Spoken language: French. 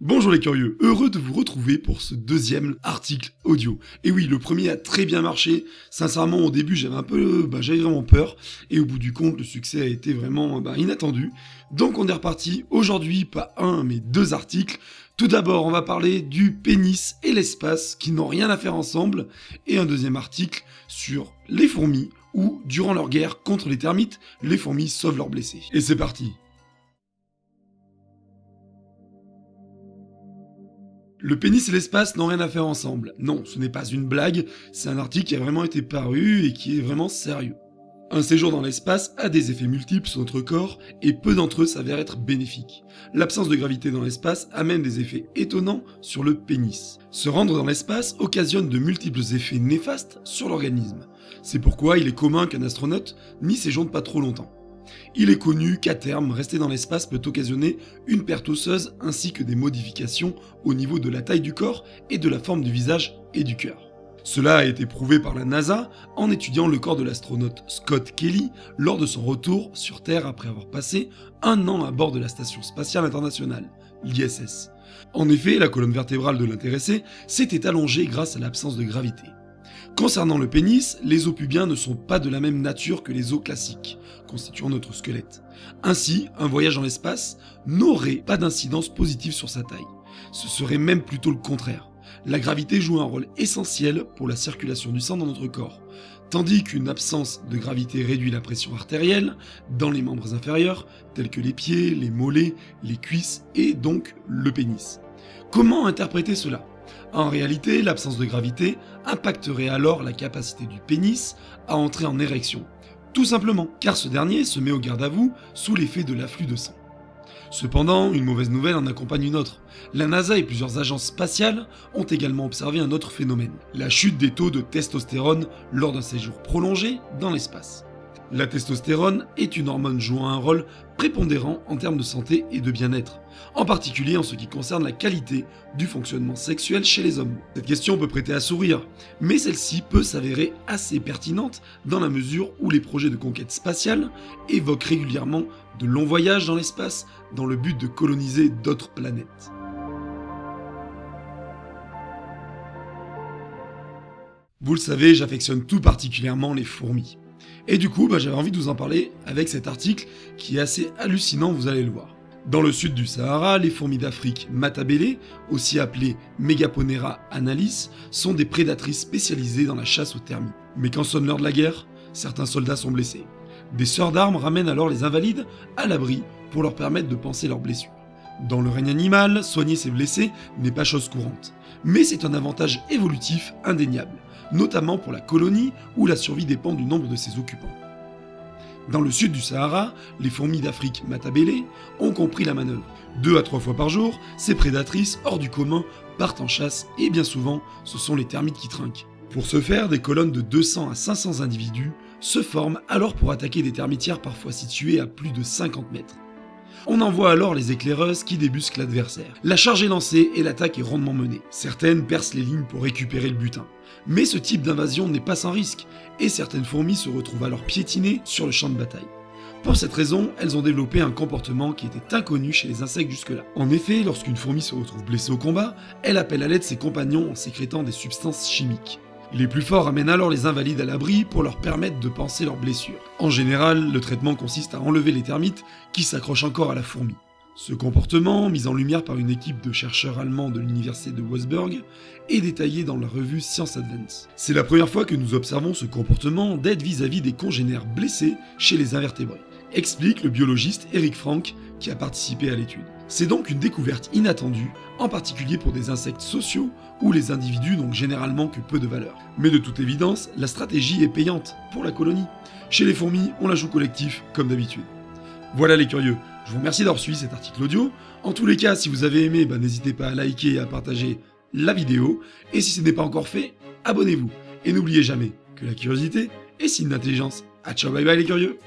Bonjour les curieux, heureux de vous retrouver pour ce deuxième article audio. Et oui, le premier a très bien marché. Sincèrement, au début, j'avais vraiment peur. Et au bout du compte, le succès a été vraiment inattendu. Donc on est reparti. Aujourd'hui, pas un, mais deux articles. Tout d'abord, on va parler du pénis et l'espace qui n'ont rien à faire ensemble. Et un deuxième article sur les fourmis où, durant leur guerre contre les termites, les fourmis sauvent leurs blessés. Et c'est parti. Le pénis et l'espace n'ont rien à faire ensemble. Non, ce n'est pas une blague, c'est un article qui a vraiment été paru et qui est vraiment sérieux. Un séjour dans l'espace a des effets multiples sur notre corps et peu d'entre eux s'avèrent être bénéfiques. L'absence de gravité dans l'espace amène des effets étonnants sur le pénis. Se rendre dans l'espace occasionne de multiples effets néfastes sur l'organisme. C'est pourquoi il est commun qu'un astronaute n'y séjourne pas trop longtemps. Il est connu qu'à terme, rester dans l'espace peut occasionner une perte osseuse ainsi que des modifications au niveau de la taille du corps et de la forme du visage et du cœur. Cela a été prouvé par la NASA en étudiant le corps de l'astronaute Scott Kelly lors de son retour sur Terre après avoir passé un an à bord de la Station Spatiale Internationale, l'ISS. En effet, la colonne vertébrale de l'intéressé s'était allongée grâce à l'absence de gravité. Concernant le pénis, les os pubiens ne sont pas de la même nature que les os classiques, constituant notre squelette. Ainsi, un voyage dans l'espace n'aurait pas d'incidence positive sur sa taille. Ce serait même plutôt le contraire. La gravité joue un rôle essentiel pour la circulation du sang dans notre corps, tandis qu'une absence de gravité réduit la pression artérielle dans les membres inférieurs, tels que les pieds, les mollets, les cuisses et donc le pénis. Comment interpréter cela ? En réalité, l'absence de gravité impacterait alors la capacité du pénis à entrer en érection. Tout simplement, car ce dernier se met au garde à vous sous l'effet de l'afflux de sang. Cependant, une mauvaise nouvelle en accompagne une autre. La NASA et plusieurs agences spatiales ont également observé un autre phénomène, la chute des taux de testostérone lors d'un séjour prolongé dans l'espace. La testostérone est une hormone jouant un rôle prépondérant en termes de santé et de bien-être, en particulier en ce qui concerne la qualité du fonctionnement sexuel chez les hommes. Cette question peut prêter à sourire, mais celle-ci peut s'avérer assez pertinente dans la mesure où les projets de conquête spatiale évoquent régulièrement de longs voyages dans l'espace dans le but de coloniser d'autres planètes. Vous le savez, j'affectionne tout particulièrement les fourmis. Et du coup, j'avais envie de vous en parler avec cet article qui est assez hallucinant, vous allez le voir. Dans le sud du Sahara, les fourmis d'Afrique matabele, aussi appelées Megaponera analis, sont des prédatrices spécialisées dans la chasse aux termites. Mais quand sonne l'heure de la guerre, certains soldats sont blessés. Des sœurs d'armes ramènent alors les invalides à l'abri pour leur permettre de panser leurs blessures. Dans le règne animal, soigner ses blessés n'est pas chose courante, mais c'est un avantage évolutif indéniable, notamment pour la colonie où la survie dépend du nombre de ses occupants. Dans le sud du Sahara, les fourmis d'Afrique matabele ont compris la manœuvre. 2 à 3 fois par jour, ces prédatrices hors du commun partent en chasse et bien souvent, ce sont les termites qui trinquent. Pour ce faire, des colonnes de 200 à 500 individus se forment alors pour attaquer des termitières parfois situées à plus de 50 mètres. On envoie alors les éclaireuses qui débusquent l'adversaire. La charge est lancée et l'attaque est rondement menée. Certaines percent les lignes pour récupérer le butin. Mais ce type d'invasion n'est pas sans risque, et certaines fourmis se retrouvent alors piétinées sur le champ de bataille. Pour cette raison, elles ont développé un comportement qui était inconnu chez les insectes jusque-là. En effet, lorsqu'une fourmi se retrouve blessée au combat, elle appelle à l'aide ses compagnons en sécrétant des substances chimiques. Les plus forts amènent alors les invalides à l'abri pour leur permettre de panser leurs blessures. En général, le traitement consiste à enlever les termites qui s'accrochent encore à la fourmi. Ce comportement, mis en lumière par une équipe de chercheurs allemands de l'université de Wolfsburg, est détaillé dans la revue Science Advance. C'est la première fois que nous observons ce comportement d'aide vis-à-vis des congénères blessés chez les invertébrés, explique le biologiste Eric Frank qui a participé à l'étude. C'est donc une découverte inattendue, en particulier pour des insectes sociaux où les individus n'ont généralement que peu de valeur. Mais de toute évidence, la stratégie est payante pour la colonie. Chez les fourmis, on la joue collectif comme d'habitude. Voilà les curieux, je vous remercie d'avoir suivi cet article audio. En tous les cas, si vous avez aimé, n'hésitez pas à liker et à partager la vidéo. Et si ce n'est pas encore fait, abonnez-vous. Et n'oubliez jamais que la curiosité est signe d'intelligence. A ciao, bye bye les curieux.